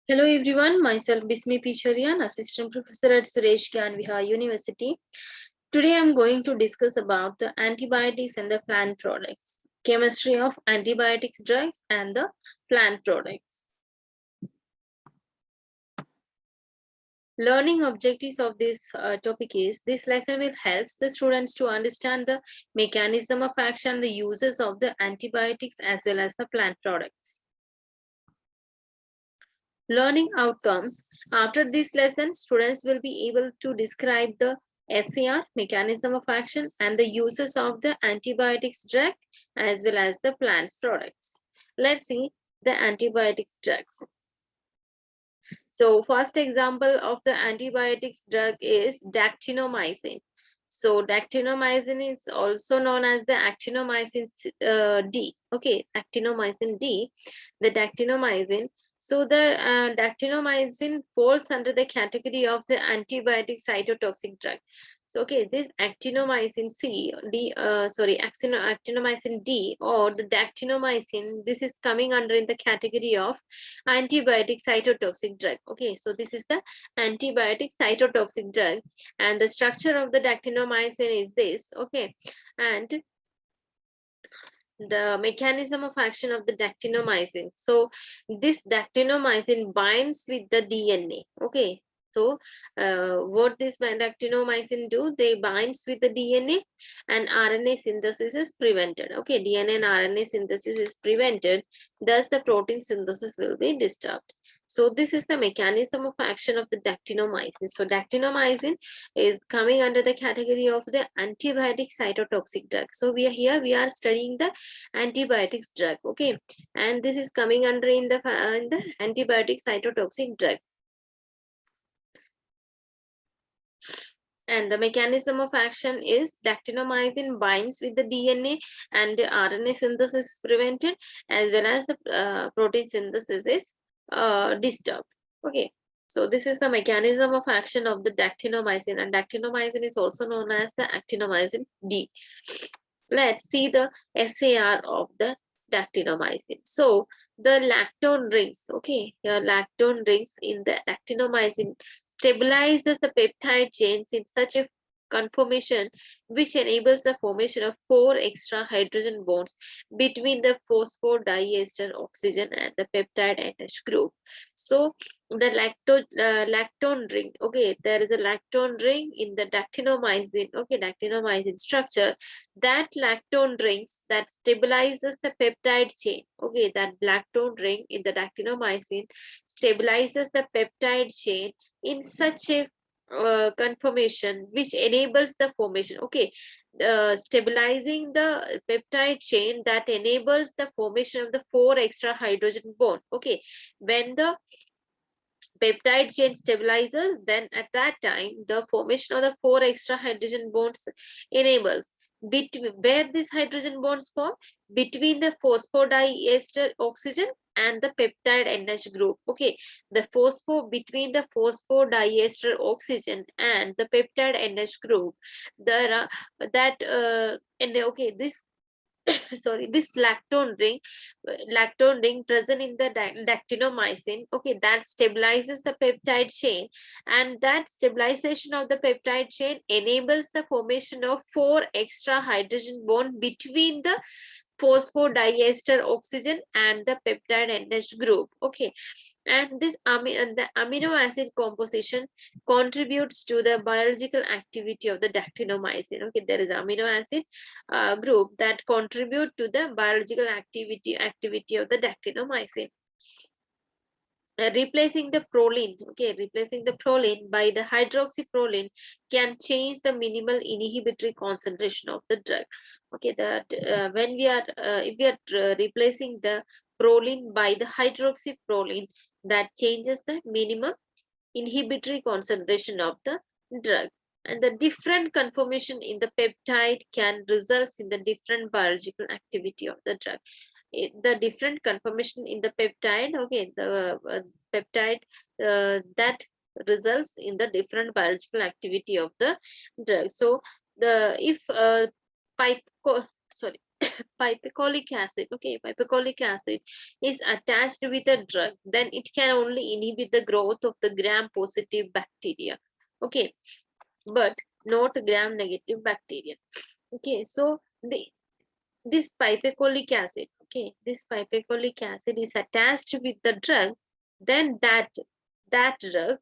Hello everyone, myself Bismi P Cheriyan, Assistant Professor at Suresh Gyan Vihar University. Today I am going to discuss about the antibiotics and the plant products, chemistry of antibiotics drugs and the plant products. Learning objectives of this topic is, this lesson will help the students to understand the mechanism of action, the uses of the antibiotics as well as the plant products. Learning outcomes. After this lesson, students will be able to describe the SAR, mechanism of action, and the uses of the antibiotics drug as well as the plant products. Let's see the antibiotics drugs. So first example of the antibiotics drug is Ductinomycin. So Ductinomycin is also known as the actinomycin D. Okay, actinomycin D. The Ductinomycin. So the Ductinomycin falls under the category of the antibiotic cytotoxic drug. So okay, this actinomycin actinomycin D or the Ductinomycin, this is coming under in the category of antibiotic cytotoxic drug. Okay, so this is the antibiotic cytotoxic drug, and the structure of the Ductinomycin is this. Okay, and the mechanism of action of the Ductinomycin. So this Ductinomycin binds with the DNA. Okay, so what this Ductinomycin do? They binds with the DNA and RNA synthesis is prevented. Okay, DNA and RNA synthesis is prevented. Thus the protein synthesis will be disturbed. So this is the mechanism of action of the Ductinomycin. So Ductinomycin is coming under the category of the antibiotic cytotoxic drug. So we are studying the antibiotics drug. Okay, and this is coming under in the antibiotic cytotoxic drug. And the mechanism of action is Ductinomycin binds with the DNA and the RNA synthesis is prevented, as well as the protein synthesis is disturbed. Okay, so this is the mechanism of action of the Ductinomycin, and Ductinomycin is also known as the actinomycin D. Let's see the SAR of the Ductinomycin. So the lactone rings, okay, here lactone rings in the actinomycin stabilizes the peptide chains in such a conformation which enables the formation of 4 extra hydrogen bonds between the phosphodiester oxygen and the peptide NH group. So the lactone ring, okay, there is a lactone ring in the Ductinomycin, okay, Ductinomycin structure. That lactone rings that stabilizes the peptide chain, okay, that lactone ring in the Ductinomycin stabilizes the peptide chain in such a conformation which enables the formation, okay, stabilizing the peptide chain that enables the formation of the 4 extra hydrogen bond. Okay, when the peptide chain stabilizes, then at that time the formation of the 4 extra hydrogen bonds enables. Where these hydrogen bonds form? Between the phosphodiester oxygen and the peptide NH group. Okay, the between the phosphodiester oxygen and the peptide NH group, there are and okay, this sorry, this lactone ring present in the Ductinomycin, okay, that stabilizes the peptide chain, and that stabilization of the peptide chain enables the formation of 4 extra hydrogen bond between the phosphodiester oxygen and the peptide NH group. Okay, and this the amino acid composition contributes to the biological activity of the Ductinomycin. Okay, there is amino acid group that contribute to the biological activity of the Ductinomycin. Replacing the proline, okay, replacing the proline by the hydroxyproline can change the minimal inhibitory concentration of the drug. Okay, that when we are if we are replacing the proline by the hydroxyproline, that changes the minimum inhibitory concentration of the drug. And the different conformation in the peptide can result in the different biological activity of the drug. The different conformation in the peptide, okay, the peptide that results in the different biological activity of the drug. So the if pipe sorry pipecolic acid, okay, pipecolic acid is attached with a drug, then it can only inhibit the growth of the gram-positive bacteria, okay, but not gram-negative bacteria. Okay, so this pipecolic acid, okay, this pipecolic acid is attached with the drug, then that drug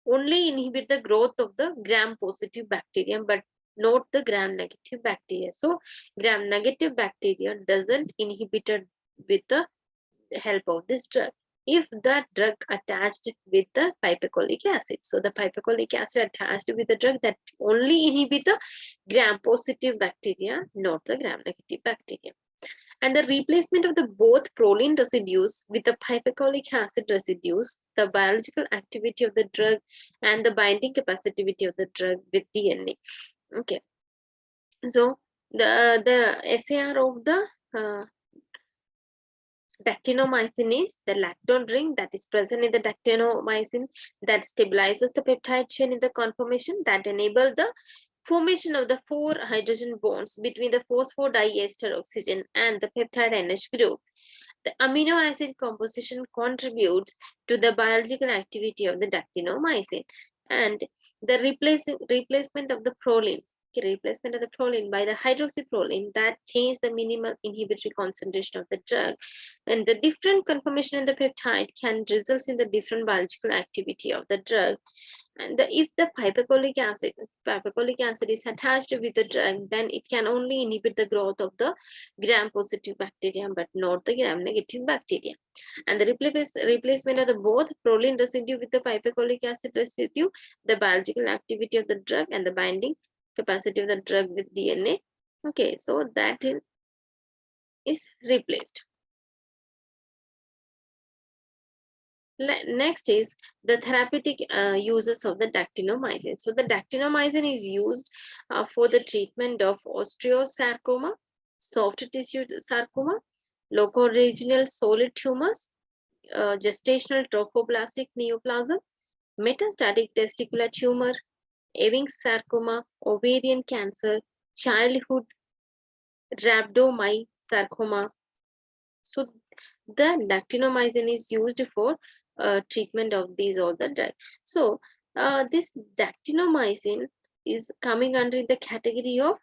only inhibit the growth of the gram-positive bacteria, but not the gram-negative bacteria. So gram-negative bacteria doesn't inhibited with the help of this drug if that drug attached with the pipecolic acid. So the pipecolic acid attached with the drug that only inhibit the gram-positive bacteria, not the gram-negative bacteria. And the replacement of the both proline residues with the pipecolic acid residues, the biological activity of the drug and the binding capacity of the drug with DNA. Okay, so the SAR of the Ductinomycin is the lactone ring that is present in the ductinomycin that stabilizes the peptide chain in the conformation that enable the formation of the 4 hydrogen bonds between the phosphodiester oxygen and the peptide NH group. The amino acid composition contributes to the biological activity of the ductinomycin, and the replacement of the proline, replacement of the proline by the hydroxyproline that change the minimal inhibitory concentration of the drug, and the different conformation in the peptide can result in the different biological activity of the drug. And if the pipecolic acid is attached with the drug, then it can only inhibit the growth of the gram-positive bacteria, but not the gram-negative bacteria. And the replacement of the both proline residue with the pipecolic acid residue, the biological activity of the drug and the binding capacity of the drug with DNA. Okay, so that is replaced. Next is the therapeutic uses of the ductinomycin. So the ductinomycin is used for the treatment of osteosarcoma, soft tissue sarcoma, locoregional solid tumors, gestational trophoblastic neoplasm, metastatic testicular tumor, Ewing sarcoma, ovarian cancer, childhood rhabdomyosarcoma. So the ductinomycin is used for treatment of these all the drugs. So this ductinomycin is coming under the category of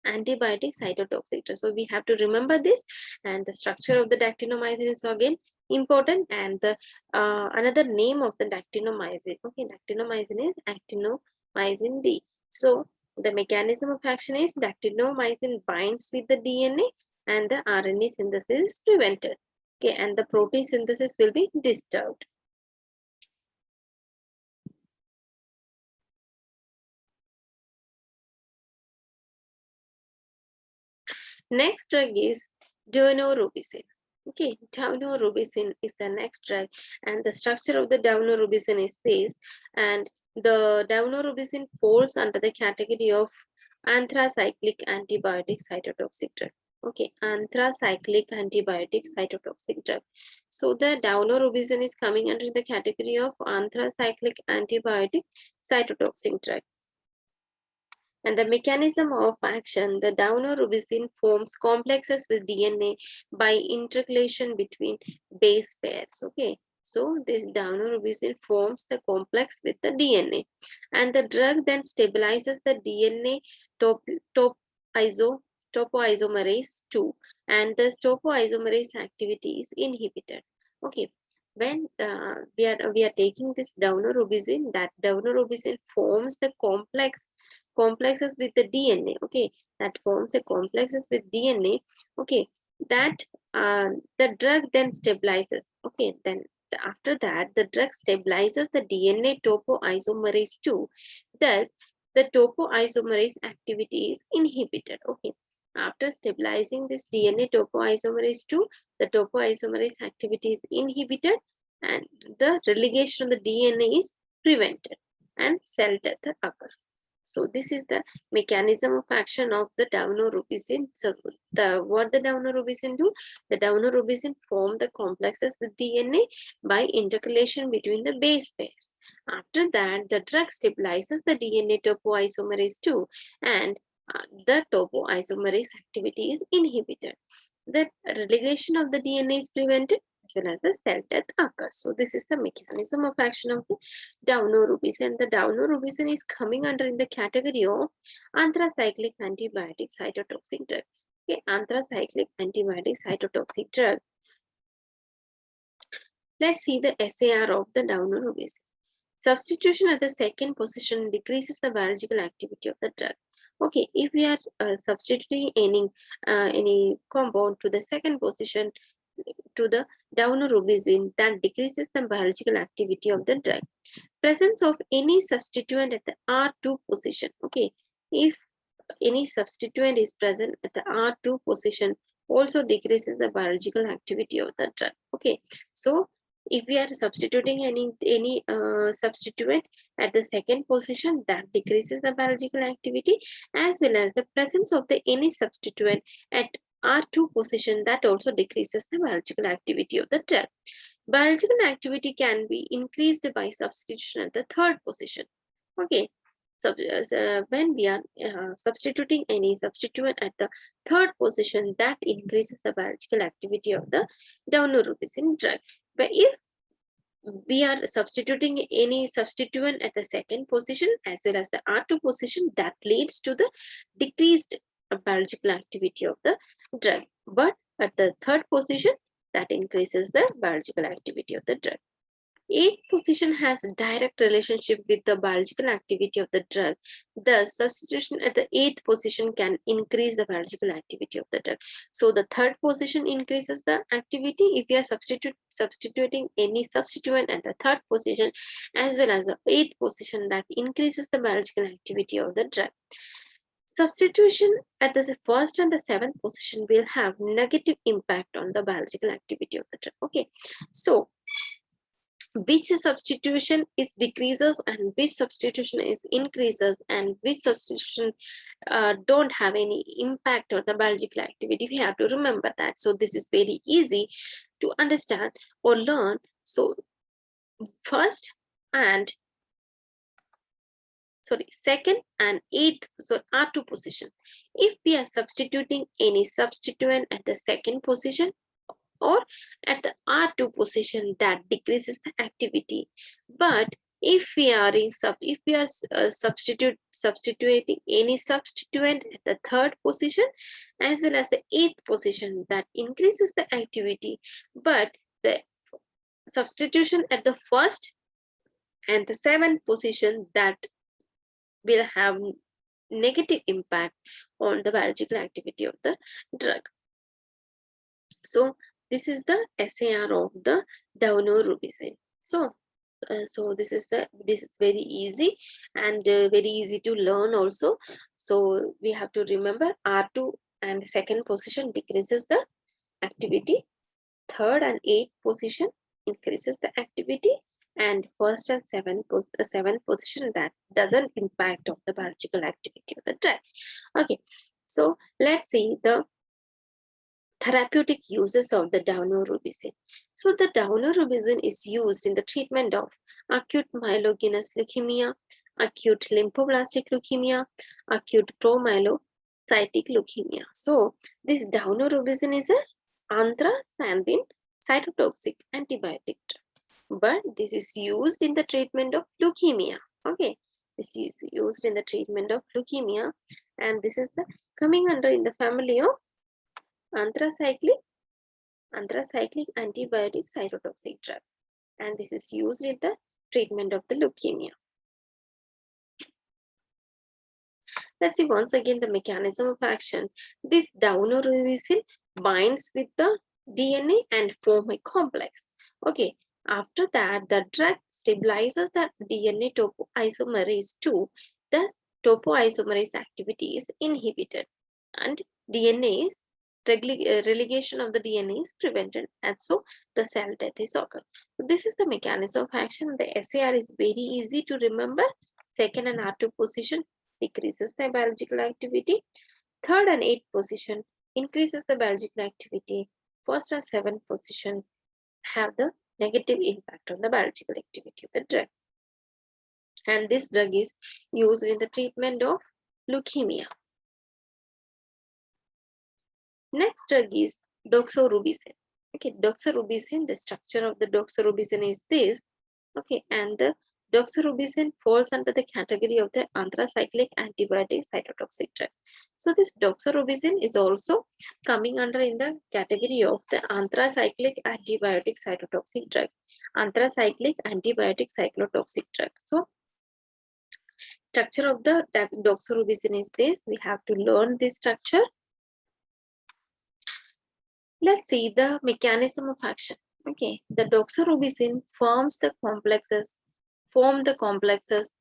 antibiotic cytotoxic drug. So we have to remember this, and the structure of the ductinomycin is again important, and the another name of the ductinomycin. Okay, ductinomycin is actinomycin D. So the mechanism of action is ductinomycin binds with the DNA and the RNA synthesis is prevented. Okay, and the protein synthesis will be disturbed. Next drug is Rubicin. Okay, Rubicin is the next drug, and the structure of the Rubicin is this, and the Rubicin falls under the category of anthracyclic antibiotic cytotoxic drug. Okay, anthracyclic antibiotic cytotoxic drug. So the Rubicin is coming under the category of anthracyclic antibiotic cytotoxic drug. And the mechanism of action, the Downor-Rubicin forms complexes with DNA by intercalation between base pairs. Okay, so this Downor-Rubicin forms the complex with the DNA, and the drug then stabilizes the DNA topoisomerase 2, and the topoisomerase activity is inhibited. Okay, when we are taking this Downor-Rubicin, that Downor-Rubicin forms the complexes with the DNA. Okay, that forms a complexes with DNA. Okay, that the drug then stabilizes. Okay, then after that the drug stabilizes the DNA topoisomerase 2. Thus the topoisomerase activity is inhibited. Okay, after stabilizing this DNA topoisomerase 2, the topoisomerase activity is inhibited and the relegation of the DNA is prevented and cell death occurs. So this is the mechanism of action of the Downor-Rubicin. So what the Downor-Rubicin do? The Downor-Rubicin form the complexes with DNA by intercalation between the base pairs. After that, the drug stabilizes the DNA topoisomerase 2 and the topoisomerase activity is inhibited. The relegation of the DNA is prevented as well as the cell death occurs. So this is the mechanism of action of the Doxorubicin. The Doxorubicin is coming under in the category of anthracyclic antibiotic cytotoxic drug. Okay, anthracyclic antibiotic cytotoxic drug. Let's see the SAR of the Doxorubicin. Substitution at the second position decreases the biological activity of the drug. Okay, if we are substituting any compound to the second position to the Doxorubicin, that decreases the biological activity of the drug. Presence of any substituent at the R2 position. Okay, if any substituent is present at the R2 position, also decreases the biological activity of the drug. Okay, so if we are substituting any substituent at the second position, that decreases the biological activity, as well as the presence of the any substituent at R2 position, that also decreases the biological activity of the drug. Biological activity can be increased by substitution at the third position. Okay, so when we are substituting any substituent at the third position, that increases the biological activity of the Doxorubicin drug. But if we are substituting any substituent at the second position as well as the R2 position, that leads to the decreased biological activity of the drug. But at the third position, that increases the biological activity of the drug. Eighth position has a direct relationship with the biological activity of the drug. Thus, substitution at the eighth position can increase the biological activity of the drug. So, the third position increases the activity if you are substituting any substituent at the third position, as well as the eighth position, that increases the biological activity of the drug. Substitution at the first and the seventh position will have negative impact on the biological activity of the drug. Okay, so which substitution is decreases and which substitution is increases, and which substitution don't have any impact on the biological activity, we have to remember that. So this is very easy to understand or learn. So first and second and eighth, so R2 position, if we are substituting any substituent at the second position or at the R2 position, that decreases the activity. But if we are substituting any substituent at the third position as well as the eighth position, that increases the activity. But the substitution at the first and the seventh position, that will have negative impact on the biological activity of the drug. So this is the SAR of the Doxorubicin. So this is very easy and very easy to learn also. So we have to remember R2 and second position decreases the activity, third and eighth position increases the activity, and first and seventh position, that doesn't impact on the biological activity of the drug. Okay, so let's see the therapeutic uses of the Doxorubicin. So the Doxorubicin is used in the treatment of acute myelogenous leukemia, acute lymphoblastic leukemia, acute promyelocytic leukemia. So this Doxorubicin is a anthracycline cytotoxic antibiotic drug, but this is used in the treatment of leukemia. Okay, this is used in the treatment of leukemia, and this is the coming under in the family of anthracyclic antibiotic cytotoxic drug, and this is used in the treatment of the leukemia. Let's see once again the mechanism of action. This Doxorubicin binds with the DNA and form a complex. Okay, after that the drug stabilizes the DNA topoisomerase 2. Thus topoisomerase activity is inhibited and DNA is relegation of the DNA is prevented, and so the cell death is occurred. So this is the mechanism of action. The SAR is very easy to remember. Second and R2 position decreases the biological activity. Third and eighth position increases the biological activity. First and seventh position have the negative impact on the biological activity of the drug. And this drug is used in the treatment of leukemia. Next drug is Doxorubicin. Okay, Doxorubicin, the structure of the Doxorubicin is this. Okay, and the Doxorubicin falls under the category of the anthracyclic antibiotic cytotoxic drug. So this Doxorubicin is also coming under in the category of the anthracyclic antibiotic cytotoxic drug. Anthracyclic antibiotic cyclotoxic drug. So structure of the Doxorubicin is this. We have to learn this structure. Let's see the mechanism of action. Okay, the Doxorubicin form the complexes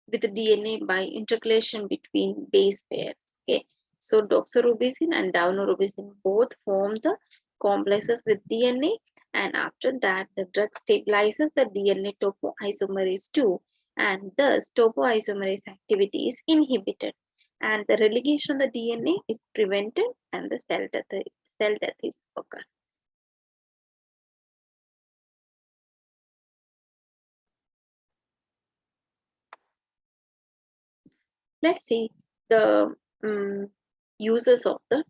with the DNA by intercalation between base pairs. Okay, so Doxorubicin and Daunorubicin both form the complexes with DNA, and after that the drug stabilizes the DNA topoisomerase 2, and thus topoisomerase activity is inhibited, and the relegation of the DNA is prevented, and the cell death is occurred. Let's see the uses of the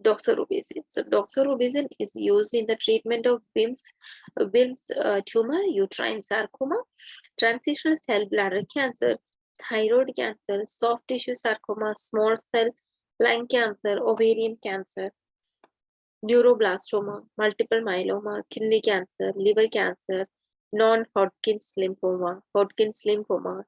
Doxorubicin. So Doxorubicin is used in the treatment of Bim's tumor, uterine sarcoma, transitional cell bladder cancer, thyroid cancer, soft tissue sarcoma, small cell lung cancer, ovarian cancer, neuroblastoma, multiple myeloma, kidney cancer, liver cancer, non-Hodgkin's lymphoma,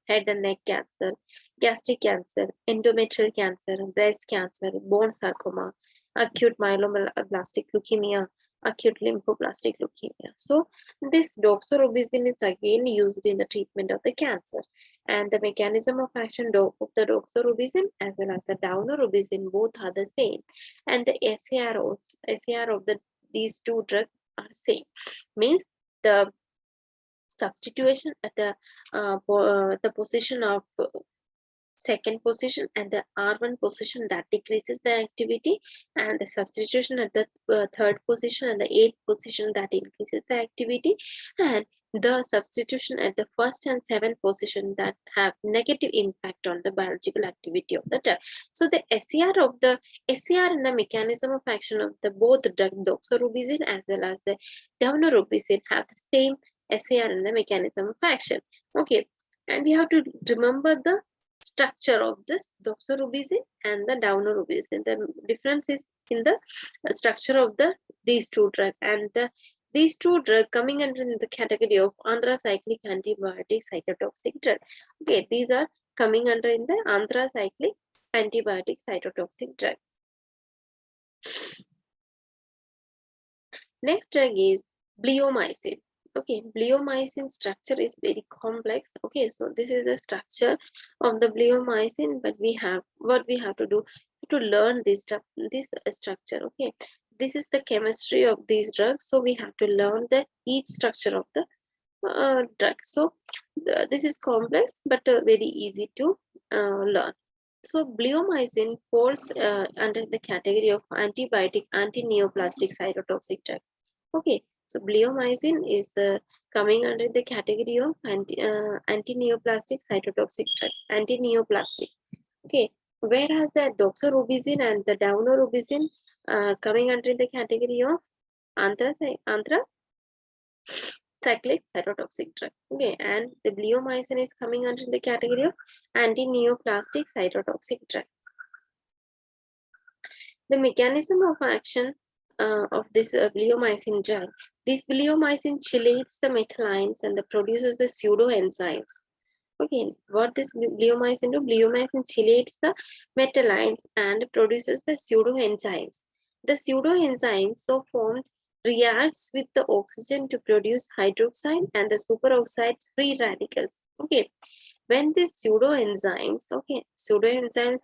head and neck cancer, gastric cancer, endometrial cancer, breast cancer, bone sarcoma, acute myeloblastic leukemia, acute lymphoblastic leukemia. So this doxorubicin is again used in the treatment of the cancer, and the mechanism of action of the doxorubicin as well as the daunorubicin both are the same, and the SAR of these two drugs are same. Means the substitution at the position of second position and the R1 position that decreases the activity, and the substitution at the third position and the eighth position that increases the activity, and the substitution at the first and seventh position that have negative impact on the biological activity of the drug. So the SAR and the mechanism of action of the both drug doxorubicin as well as the daunorubicin have the same SAR and the mechanism of action. Okay, and we have to remember the structure of this doxorubicin and the daunorubicin. The difference is in the structure of these two drugs, and these two drugs coming under the category of anthracyclic antibiotic cytotoxic drug. Okay, these are coming under in the anthracyclic antibiotic cytotoxic drug. Next drug is Gliomyosin. Okay, Gliomyosin structure is very complex. Okay, so this is the structure of the Gliomyosin, but what we have to do to learn this structure. Okay, this is the chemistry of these drugs, so we have to learn each structure of the drug. So this is complex but very easy to learn. So Gliomyosin falls under the category of antibiotic antineoplastic cytotoxic drug. Okay, so Gliomyosin is coming under the category of antineoplastic cytotoxic drug, antineoplastic. Okay, whereas the doxorubicin and the daunorubicin coming under the category of anthracyclic cytotoxic drug. Okay, and the Gliomyosin is coming under the category of antineoplastic cytotoxic drug. The mechanism of action of this Gliomyosin drug. This Gliomyosin chelates the metallines and produces the pseudoenzymes. Okay, what this Gliomyosin do? Gliomyosin chelates the metallines and produces the pseudoenzymes. The pseudoenzymes so formed reacts with the oxygen to produce hydroxide and the superoxides free radicals. Okay, when these pseudoenzymes,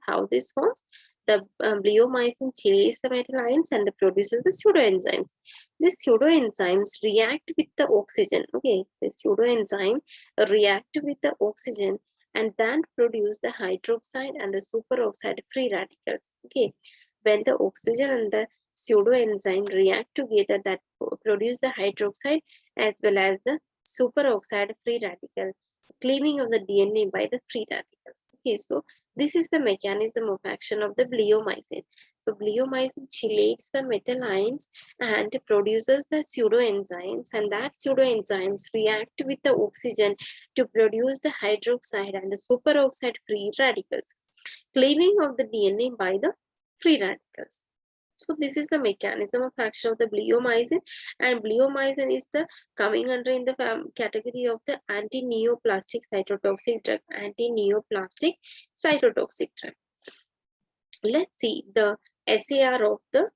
how this forms? The Gliomyosin chelates the metallines and produces the pseudoenzymes. These pseudoenzymes react with the oxygen. Okay, the pseudoenzyme react with the oxygen and then produce the hydroxide and the superoxide free radicals. Okay, when the oxygen and the pseudoenzyme react together, that produce the hydroxide as well as the superoxide free radical, cleaving of the DNA by the free radicals. Okay, so this is the mechanism of action of the Gliomyosin. So bleomycin chelates the metal ions and produces the pseudoenzymes, and that pseudoenzymes react with the oxygen to produce the hydroxide and the superoxide free radicals, cleaving of the DNA by the free radicals. So this is the mechanism of action of the bleomycin, and bleomycin is the coming under in the category of the antineoplastic cytotoxic drug. Antineoplastic cytotoxic drug. Let's see the SAR of the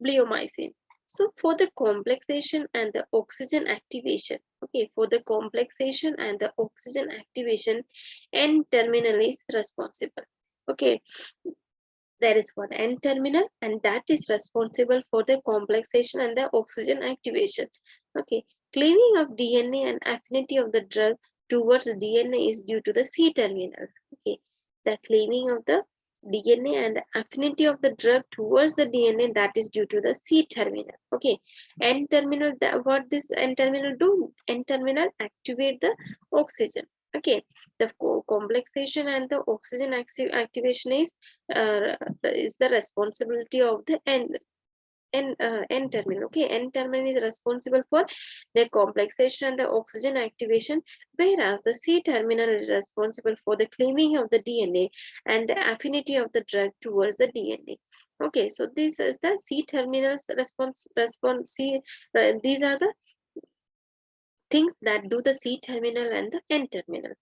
bleomycin. So for the complexation and the oxygen activation, okay, for the complexation and the oxygen activation, N-terminal is responsible. Okay, there is one N-terminal, and that is responsible for the complexation and the oxygen activation. Okay, cleaving of DNA and affinity of the drug towards DNA is due to the C-terminal. Okay, the cleaving of the DNA and the affinity of the drug towards the DNA, that is due to the C-terminal. Okay, N-terminal, what this N-terminal do? N-terminal activate the oxygen. Okay, the complexation and the oxygen activation is the responsibility of the N terminal. Okay, N terminal is responsible for the complexation and the oxygen activation, whereas the C terminal is responsible for the cleaving of the DNA and the affinity of the drug towards the DNA. Okay, so this is the C terminal's response. These are the things that do the C terminal and the N terminal.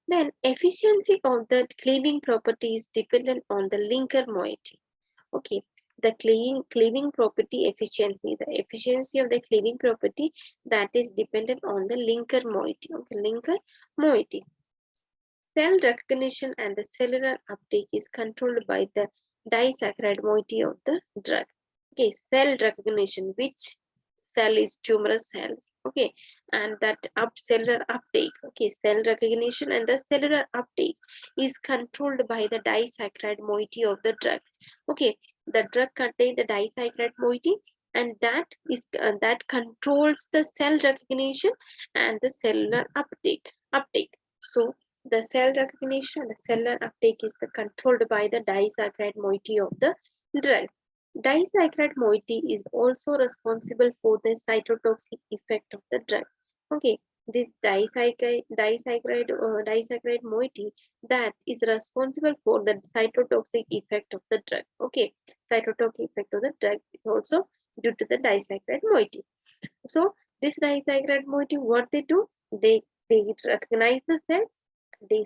Then efficiency of the cleaving property is dependent on the linker moiety. Okay, the cleaving property efficiency, the efficiency of the cleaving property, that is dependent on the linker moiety. Okay, linker moiety. Cell recognition and the cellular uptake is controlled by the disaccharide moiety of the drug. Okay, cell recognition, which cell is tumorous cells. Okay, and that cellular uptake. Okay, cell recognition and the cellular uptake is controlled by the disaccharide moiety of the drug. Okay, the drug contains the disaccharide moiety, and that controls the cell recognition and the cellular uptake. So the cell recognition and the cellular uptake is controlled by the disaccharide moiety of the drug. Disaccharide moiety is also responsible for the cytotoxic effect of the drug. Okay, this disaccharide moiety, that is responsible for the cytotoxic effect of the drug. Okay, cytotoxic effect of the drug is also due to the disaccharide moiety. So this disaccharide moiety, what they do? They recognize the cells, they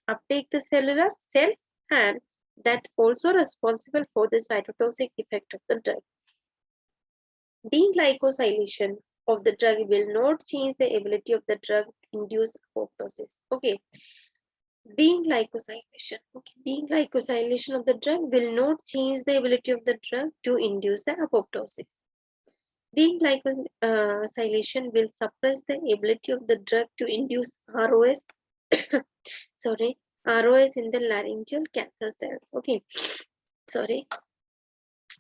uptake the cellular cells, and that also responsible for the cytotoxic effect of the drug. Deglycosylation of the drug will not change the ability of the drug to induce apoptosis. Okay, deglycosylation. Okay, deglycosylation of the drug will not change the ability of the drug to induce the apoptosis. Deglycosylation will suppress the ability of the drug to induce ROS, ROS in the laryngeal cancer cells. Okay,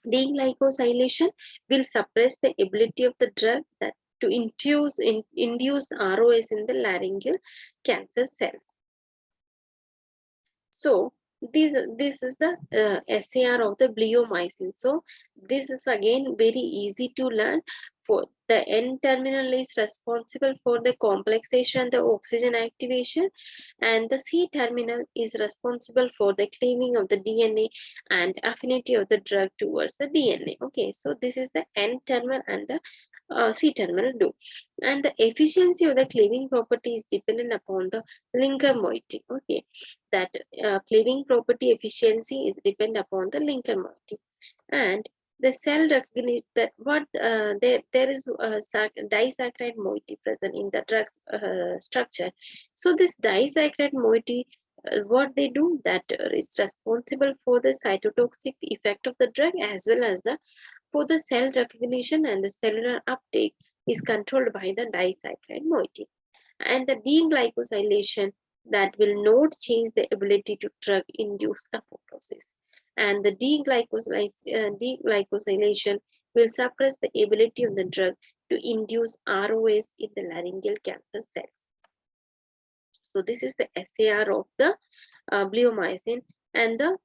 deglycosylation will suppress the ability of the drug to induce ROS in the laryngeal cancer cells. So this is the SAR of the bleomycin. So this is again very easy to learn. For the N-terminal is responsible for the complexation and the oxygen activation, and the C-terminal is responsible for the cleaving of the DNA and affinity of the drug towards the DNA. Okay, so this is the N-terminal and the C-terminal do. And the efficiency of the cleaving property is dependent upon the linker moiety. Okay, that cleaving property efficiency is dependent upon the linker moiety. And the cell recognition, that what there is disaccharide moiety present in the drug's structure. So this disaccharide moiety, what they do, that is responsible for the cytotoxic effect of the drug, as well as for the cell recognition and the cellular uptake is controlled by the disaccharide moiety. And the deglycosylation, that will not change the ability to drug induce apoptosis. And the deglycosylation will suppress the ability of the drug to induce ROS in the laryngeal cancer cells. So this is the SAR of the bleomycin. And the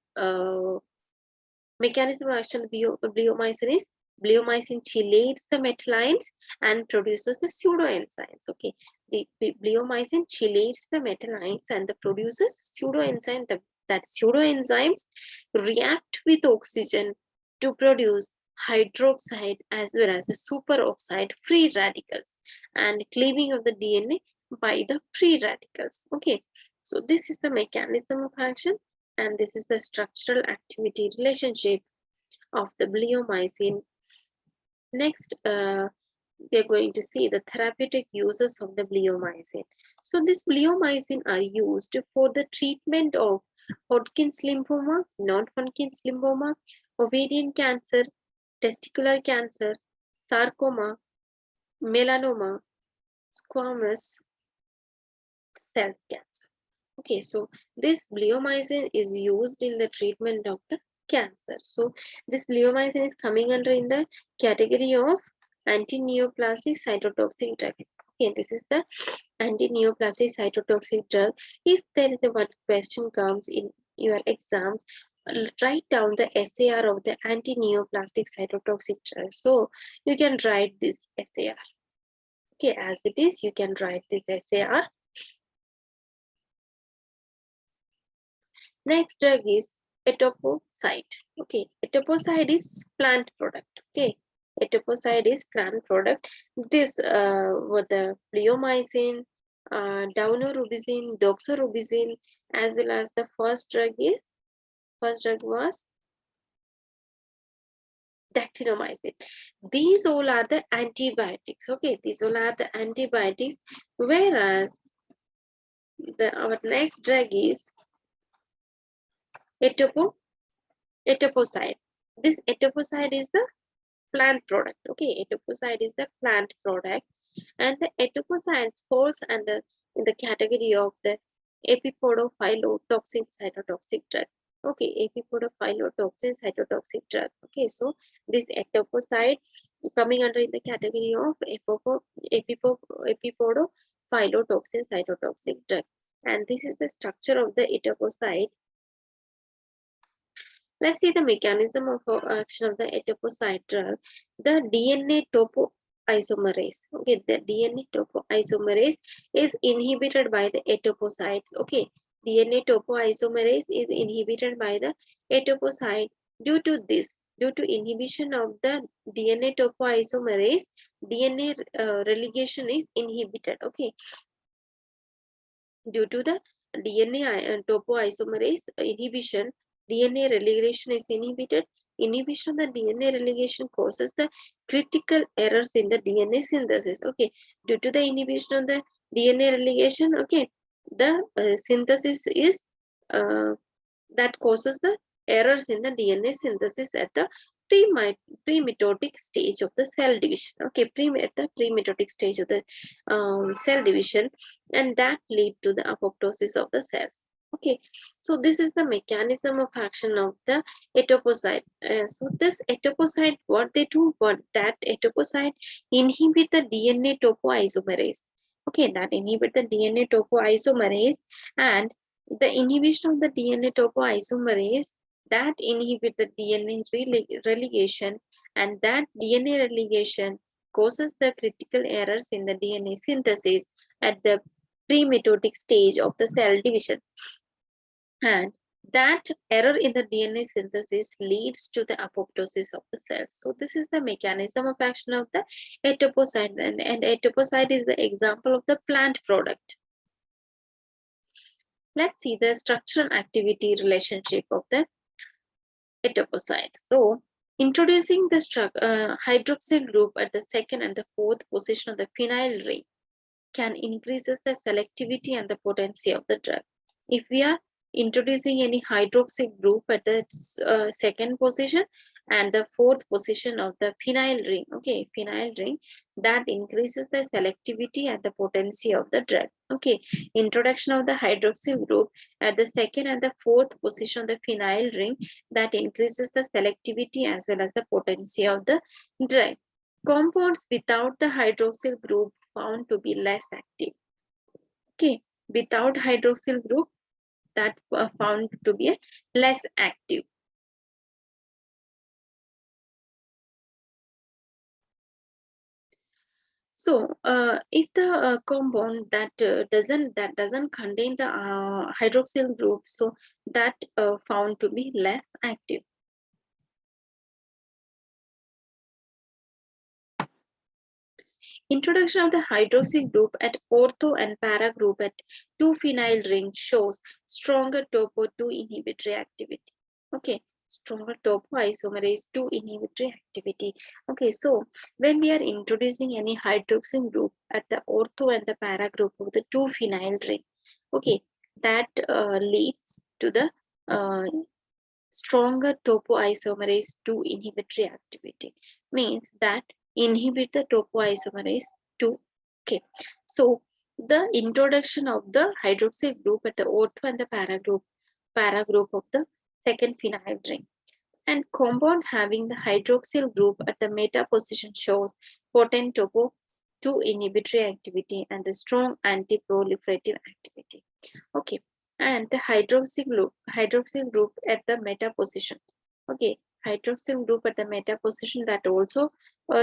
Mechanism of action of bleomycin is bleomycin chelates the metal ions and produces the pseudoenzymes. Okay, the bleomycin chelates the metal ions and produces pseudoenzyme. That pseudoenzymes react with oxygen to produce hydroxide as well as the superoxide free radicals and cleaving of the DNA by the free radicals. Okay, so this is the mechanism of action and this is the structural activity relationship of the bleomycin. Next, we are going to see the therapeutic uses of the bleomycin. So this bleomycin are used for the treatment of Hodgkin's lymphoma, non-Hodgkin's lymphoma, ovarian cancer, testicular cancer, sarcoma, melanoma, squamous cell cancer. Okay, so this bleomycin is used in the treatment of the cancer. So this bleomycin is coming under in the category of antineoplastic cytotoxic drug. Okay, this is the antineoplastic cytotoxic drug. If there is a one question comes in your exams, write down the SAR of the antineoplastic cytotoxic drug. So you can write this SAR. Okay, as it is, you can write this SAR. Next drug is Adipocyte. Okay, Adipocyte is plant product. Okay, Adipocyte is plant product. This were the bleomycin, Doxorubicin, as well as the first drug was Ductinomycin. These all are the antibiotics. Okay, these all are the antibiotics. Whereas our next drug is Adipocyte. This Adipocyte is the plant product. Okay, Adipocyte is the plant product, and the Adipocytes falls under in the category of the epipodophylotoxin cytotoxic drug. Okay, epipodophylotoxin cytotoxic drug. Okay, so this Adipocyte coming under in the category of epipodophylotoxin cytotoxic drug, and this is the structure of the Adipocyte. Let's see the mechanism of action of the adipocyte drug. The DNA Topo isomerase. Okay, the DNA Topo isomerase is inhibited by the adipocytes. Okay, DNA Topo isomerase is inhibited by the adipocyte. Due to inhibition of the DNA Topo isomerase, DNA relegation is inhibited. Okay, due to the DNA topoisomerase inhibition, DNA relegation is inhibited. Inhibition of the DNA relegation causes the critical errors in the DNA synthesis. Okay, due to the inhibition of the DNA relegation, okay, the synthesis is that causes the errors in the DNA synthesis at the pre-mitotic stage of the cell division. Okay, at the pre-mitotic stage of the cell division, and that lead to the apoptosis of the cells. Okay, so this is the mechanism of action of the adipocyte. So this adipocyte, what they do, that adipocyte inhibit the DNA topoisomerase. Okay, that inhibit the DNA topoisomerase, and the inhibition of the DNA topoisomerase that inhibit the DNA relegation, and that DNA relegation causes the critical errors in the DNA synthesis at the pre-mitotic stage of the cell division, and that error in the DNA synthesis leads to the apoptosis of the cells. So this is the mechanism of action of the adipocyte, and adipocyte is the example of the plant product. Let's see the structural activity relationship of the adipocytes. So, introducing the hydroxyl group at the second and the fourth position of the phenyl ring can increases the selectivity and the potency of the drug. If we are introducing any hydroxyl group at the second position and the fourth position of the phenyl ring, okay, phenyl ring, that increases the selectivity and the potency of the drug. Okay, introduction of the hydroxyl group at the second and the fourth position of the phenyl ring, that increases the selectivity as well as the potency of the drug. Compounds without the hydroxyl group found to be less active. Okay, without hydroxyl group, that found to be less active. So, if the compound that doesn't contain the hydroxyl group, so that found to be less active. Introduction of the hydroxyl group at ortho and para group at 2-phenyl ring shows stronger topo 2 inhibitory activity. Okay, stronger topo isomerase 2 inhibitory activity. Okay, so when we are introducing any hydroxyl group at the ortho and the para group of the 2-phenyl ring, okay, that leads to the stronger topoisomerase 2 inhibitory activity, means that inhibit the topoisomerase 2. Okay, so the introduction of the hydroxyl group at the ortho and the para group of the second phenyl ring, and compound having the hydroxyl group at the meta position shows potent topo 2 inhibitory activity and the strong anti-proliferative activity. Okay, and the hydroxyl group at the meta position. Okay, hydroxyl group at the meta position that also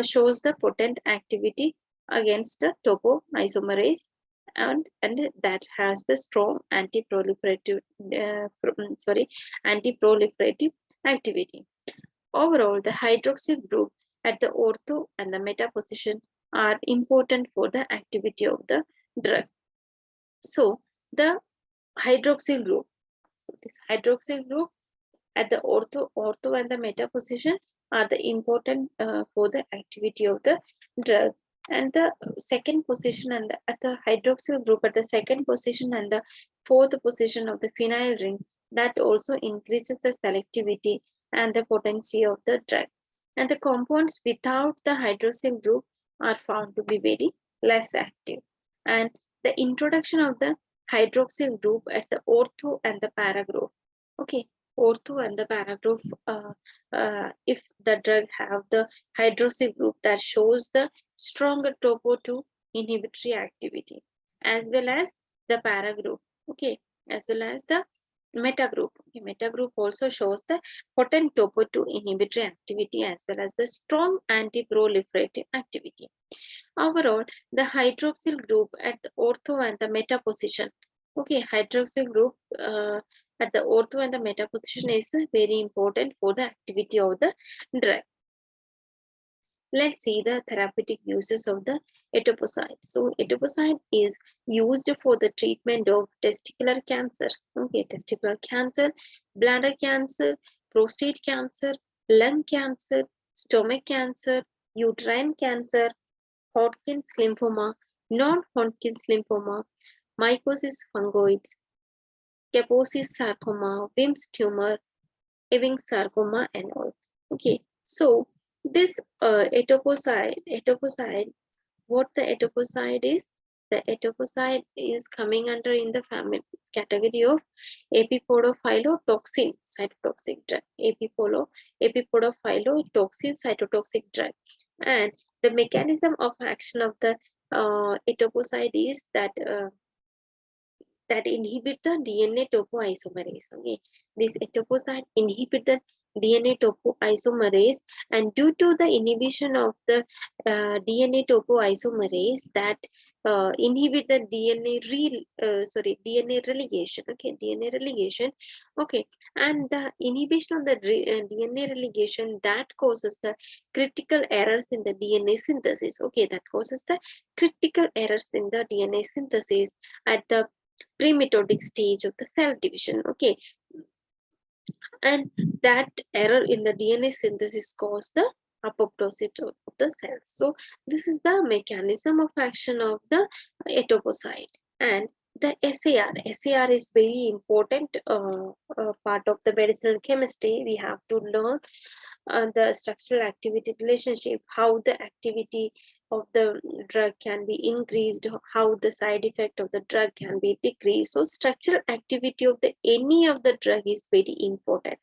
shows the potent activity against the topoisomerase, and that has the strong anti-proliferative anti-proliferative activity. Overall, the hydroxyl group at the ortho and the meta position are important for the activity of the drug. So the hydroxyl group, this hydroxyl group at the ortho and the meta position are the important for the activity of the drug. And the second position and at the hydroxyl group at the second position and the fourth position of the phenyl ring, that also increases the selectivity and the potency of the drug. And the compounds without the hydroxyl group are found to be very less active. And the introduction of the hydroxyl group at the ortho and the para group. Okay, ortho and the para group, if the drug have the hydroxyl group, that shows the stronger topo 2 inhibitory activity, as well as the para group. Okay, as well as the meta group. Okay, meta group also shows the potent topo 2 inhibitory activity as well as the strong anti-proliferative activity. Overall, the hydroxyl group at the ortho and the meta position. Okay, hydroxyl group at the ortho and the meta position is very important for the activity of the drug. Let's see the therapeutic uses of the etoposide. So etoposide is used for the treatment of testicular cancer. Okay, testicular cancer, bladder cancer, prostate cancer, lung cancer, stomach cancer, uterine cancer, Hodgkin's lymphoma, non-Hodgkin's lymphoma, mycosis fungoides, Kaposi's sarcoma, Wim's tumor, Ewing's sarcoma, and all. Okay, so this etoposide, what the etoposide is? The etoposide is coming under in the family category of epipodophylotoxin cytotoxic drug. Epipodophylotoxin cytotoxic drug, and the mechanism of action of the etoposide is that that inhibit the DNA topoisomerase. Okay, this etoposide inhibit the DNA topoisomerase, and due to the inhibition of the DNA topoisomerase, that inhibit the DNA relegation. Okay, DNA relegation. Okay, and the inhibition of the DNA relegation, that causes the critical errors in the DNA synthesis. Okay, that causes the critical errors in the DNA synthesis at the pre-mitotic stage of the cell division. Okay, and that error in the DNA synthesis causes the apoptosis of the cells. So this is the mechanism of action of the etoposide. And the SAR is very important part of the medicinal chemistry. We have to learn the structural activity relationship, how the activity of the drug can be increased, how the side effect of the drug can be decreased. So structural activity of the any of the drug is very important.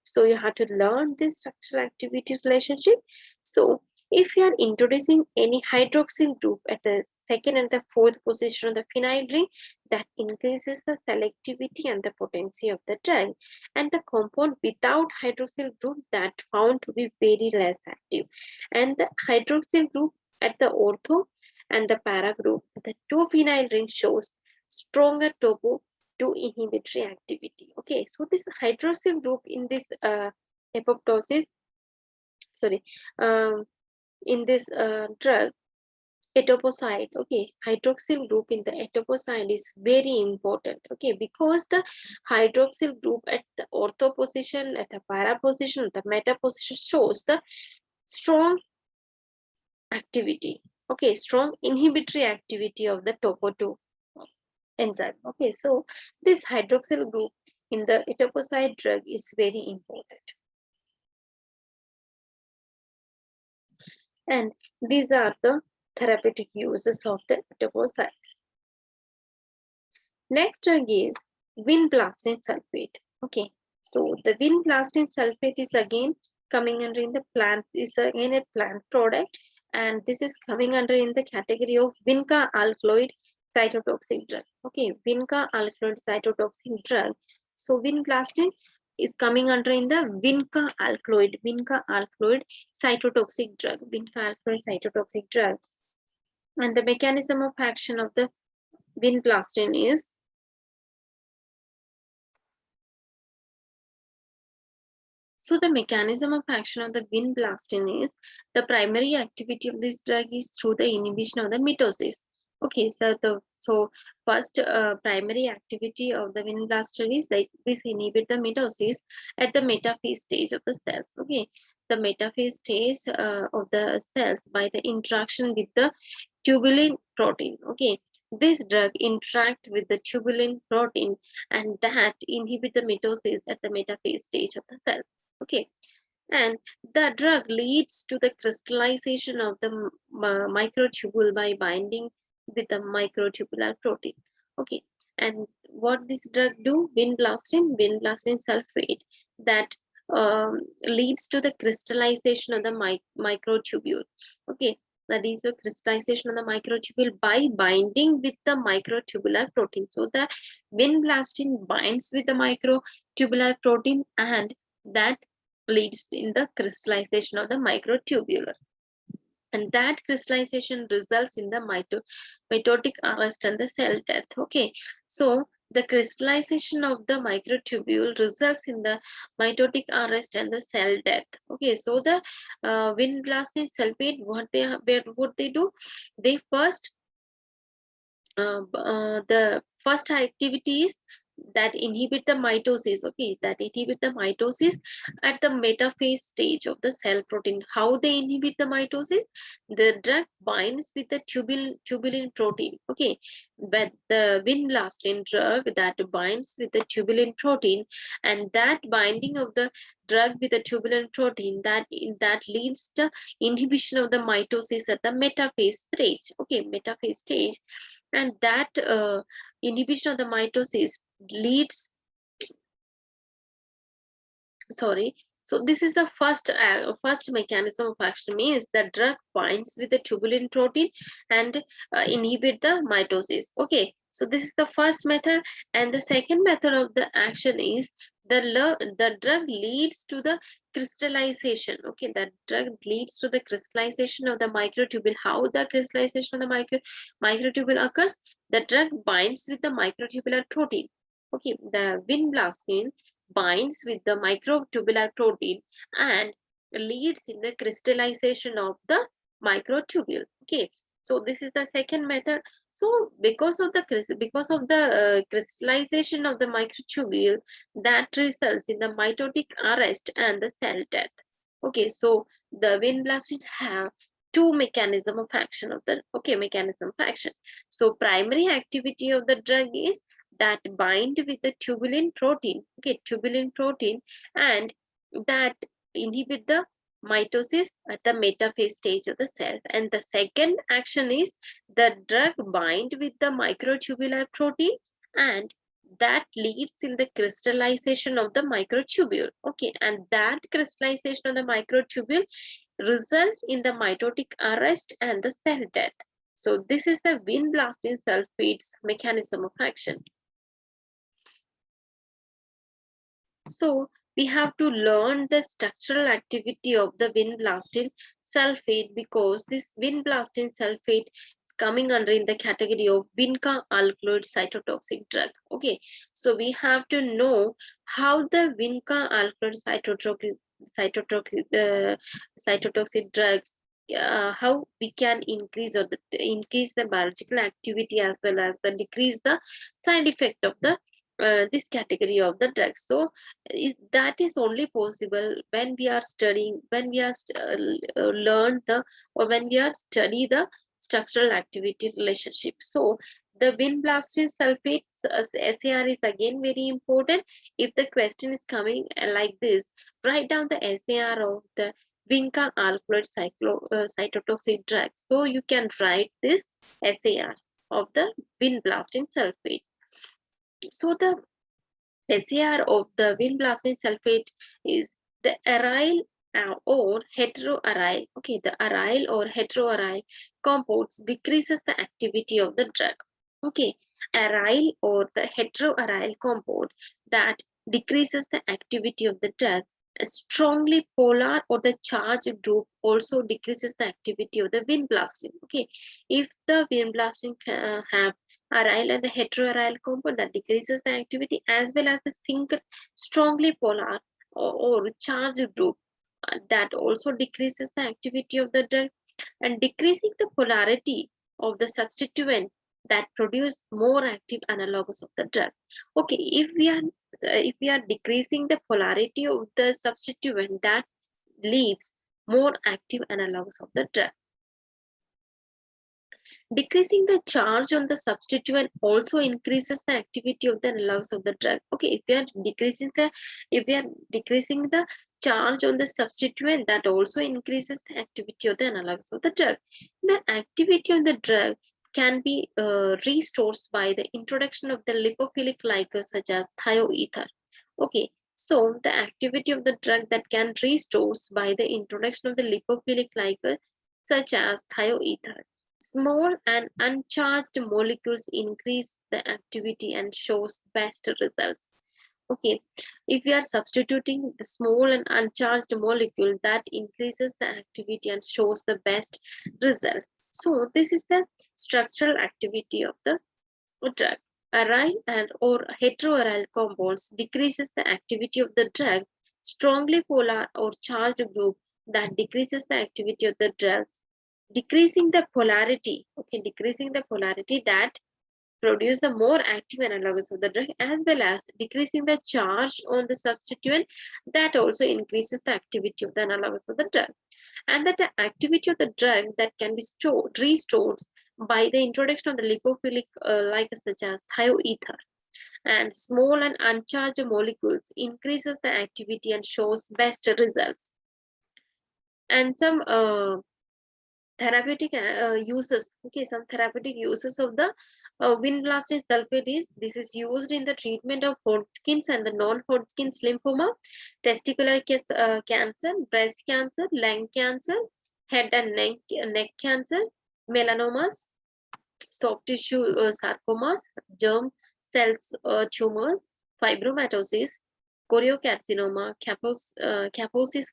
So you have to learn this structural activity relationship. So if you are introducing any hydroxyl group at the second and the fourth position of the phenyl ring, that increases the selectivity and the potency of the drug, and the compound without hydroxyl group that found to be very less active, and the hydroxyl group at the ortho and the para group, the 2-phenyl ring shows stronger Topo 2 inhibitory activity. Okay, so this hydroxyl group in this apoptosis, sorry, um, in this drug, Adipocyte, okay, hydroxyl group in the adipocyte is very important, okay, because the hydroxyl group at the ortho position, at the para position, the meta position shows the strong activity, okay, strong inhibitory activity of the Topo 2 enzyme. Okay, so this hydroxyl group in the adipocyte drug is very important. And these are the therapeutic uses of the adipocytes. Next drug is Windblasting sulfate. Okay, so the Windblasting sulfate is again coming under in the plant, is again a plant product, and this is coming under in the category of Vinca alkaloid cytotoxic drug. Okay, Vinca alkaloid cytotoxic drug. So Windblasting is coming under in the Vinca alkaloid cytotoxic drug, Vinca alkaloid cytotoxic drug. And the mechanism of action of the Windblasting is, so the mechanism of action of the Windblasting is, the primary activity of this drug is through the inhibition of the mitosis. Okay, so first primary activity of the Windblaster is that this inhibit the mitosis at the metaphase stage of the cells. Okay, the metaphase stage of the cells by the interaction with the tubulin protein. Okay, this drug interact with the tubulin protein and that inhibit the mitosis at the metaphase stage of the cell. Okay, and the drug leads to the crystallization of the microtubule by binding with the microtubular protein. Okay, and what this drug do? Windblasting sulfate that leads to the crystallization of the microtubule. Okay, that is the crystallization of the microtubule by binding with the microtubular protein. So the Windblasting binds with the microtubular protein and that leads in the crystallization of the microtubule, and that crystallization results in the mitotic arrest and the cell death. Okay, so the crystallization of the microtubule results in the mitotic arrest and the cell death. Okay, so the Windblasting sulfate, what they do, they first the first activity is that inhibit the mitosis. Okay, that inhibit the mitosis at the metaphase stage of the cell protein. How they inhibit the mitosis? The drug binds with the tubulin protein. Okay, but the Windblasting drug that binds with the tubulin protein, and that binding of the drug with the tubulin protein that leads to inhibition of the mitosis at the metaphase stage. Okay, metaphase stage, and that inhibition of the mitosis leads, sorry, so this is the first mechanism of action, means the drug binds with the tubulin protein and inhibit the mitosis. Okay, so this is the first method, and the second method of the action is the drug leads to the crystallization. Okay, that drug leads to the crystallization of the microtubule. How the crystallization of the microtubule occurs? The drug binds with the microtubular protein. Okay, the Windblasting binds with the microtubular protein and leads in the crystallization of the microtubule. Okay, so this is the second method. So because of the crystallization of the microtubule, that results in the mitotic arrest and the cell death. Okay, so the Windblasting have two mechanism of action of the mechanism of action. So primary activity of the drug is that bind with the tubulin protein, okay, tubulin protein, and that inhibit the mitosis at the metaphase stage of the cell. And the second action is the drug bind with the microtubular protein and that leads in the crystallization of the microtubule. Okay, and that crystallization of the microtubule results in the mitotic arrest and the cell death. So this is the Windblasting sulfate's mechanism of action. So we have to learn the structural activity of the Windblasting sulfate, because this Windblasting sulfate is coming under in the category of Vinca alkaloid cytotoxic drug. Okay, so we have to know how the Vinca alkaloid cytotoxic drugs, how we can increase increase the biological activity as well as the decrease the side effect of the this category of the drugs. So that is only possible when we are studying, when we are learn the, or when we are study the structural activity relationship. So the Windblasting sulfate SAR is again very important. If the question is coming like this, write down the SAR of the Vinca alkaloid cytotoxic drug. So you can write this SAR of the Windblasting sulfate. So the SAR of the Windblasting sulfate is the aryl or heteroaryl. Okay, the aryl or heteroaryl compounds decreases the activity of the drug. Okay, aryl or the heteroaryl compound that decreases the activity of the drug. A strongly polar or the charged group also decreases the activity of the Windblasting. Okay, if the Windblasting have aryl and the heteroaryl compound that decreases the activity, as well as the single strongly polar or charged group that also decreases the activity of the drug, and decreasing the polarity of the substituent that produce more active analogs of the drug. Okay, if we are decreasing the polarity of the substituent, that leads more active analogs of the drug. Decreasing the charge on the substituent also increases the activity of the analogs of the drug. Okay, if we are decreasing the charge on the substituent, that also increases the activity of the analogs of the drug. The activity of the drug can be restored by the introduction of the lipophilic ligands such as thioether. Okay, so the activity of the drug that can restore by the introduction of the lipophilic ligand such as thioether. Small and uncharged molecules increase the activity and shows best results. Okay, if we are substituting the small and uncharged molecule, that increases the activity and shows the best result. So this is the structural activity of the drug. Aryl and or heteroaryl compounds decreases the activity of the drug. Strongly polar or charged group that decreases the activity of the drug. Decreasing the polarity, okay, decreasing the polarity that produce the more active analogs of the drug, as well as decreasing the charge on the substituent, that also increases the activity of the analogs of the drug. And that the activity of the drug that can be restored by the introduction of the lipophilic ligands such as thioether and small and uncharged molecules increases the activity and shows best results. And some therapeutic uses. Okay, some therapeutic uses of the Windblasting sulfate is, this is used in the treatment of Hodgkin's and the non-Hodgkin's lymphoma, testicular cancer, breast cancer, lung cancer, head and neck cancer, melanomas, soft tissue sarcomas, germ cells tumors, fibromatosis, choriocarcinoma, Kaposis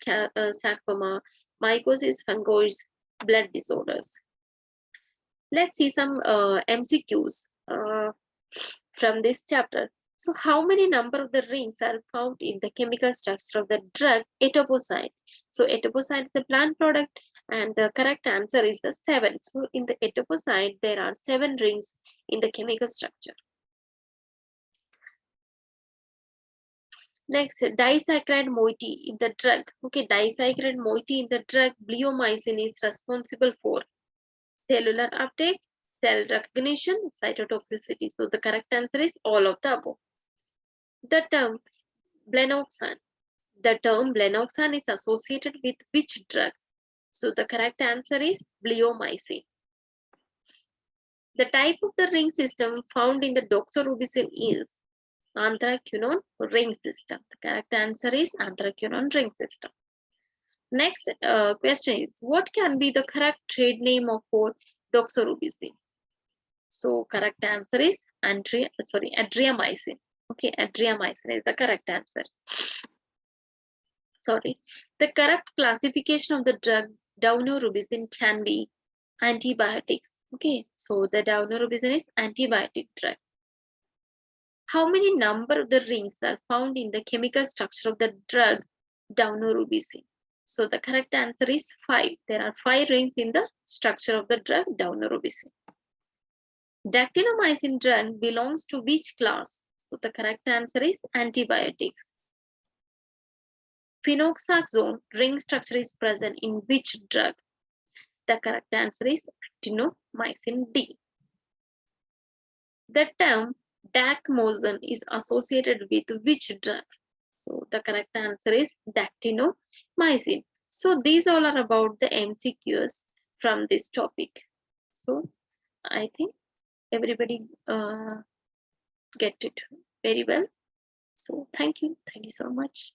sarcoma, mycosis fungoides, blood disorders. Let's see some MCQs from this chapter. So how many number of the rings are found in the chemical structure of the drug Adipocyte? So Adipocyte is the plant product and the correct answer is the 7. So in the Adipocyte there are 7 rings in the chemical structure. Next, disaccharide moiety in the drug. Okay, disaccharide moiety in the drug Gliomyosin is responsible for cellular uptake, cell recognition, cytotoxicity. So the correct answer is all of the above. The term blenoxan. The term blenoxan is associated with which drug? So the correct answer is Gliomyosin. The type of the ring system found in the Doxorubicin is anthraquinone ring system. The correct answer is anthraquinone ring system. Next question is, what can be the correct trade name of Doxorubicin? So correct answer is adriamycin. Okay, adriamycin is the correct answer. Sorry, the correct classification of the drug Doxorubicin can be antibiotics, Okay, so the Doxorubicin is antibiotic drug. How many number of the rings are found in the chemical structure of the drug Doxorubicin? So the correct answer is 5. There are 5 rings in the structure of the drug Doxorubicin. Ductinomycin drug belongs to which class? So the correct answer is antibiotics. Phenoxazone ring structure is present in which drug? The correct answer is actinomycin D. The term Dacmoson is associated with which drug? So the correct answer is Dactinomycin. So these all are about the MCQs from this topic. So I think everybody get it very well. So thank you so much.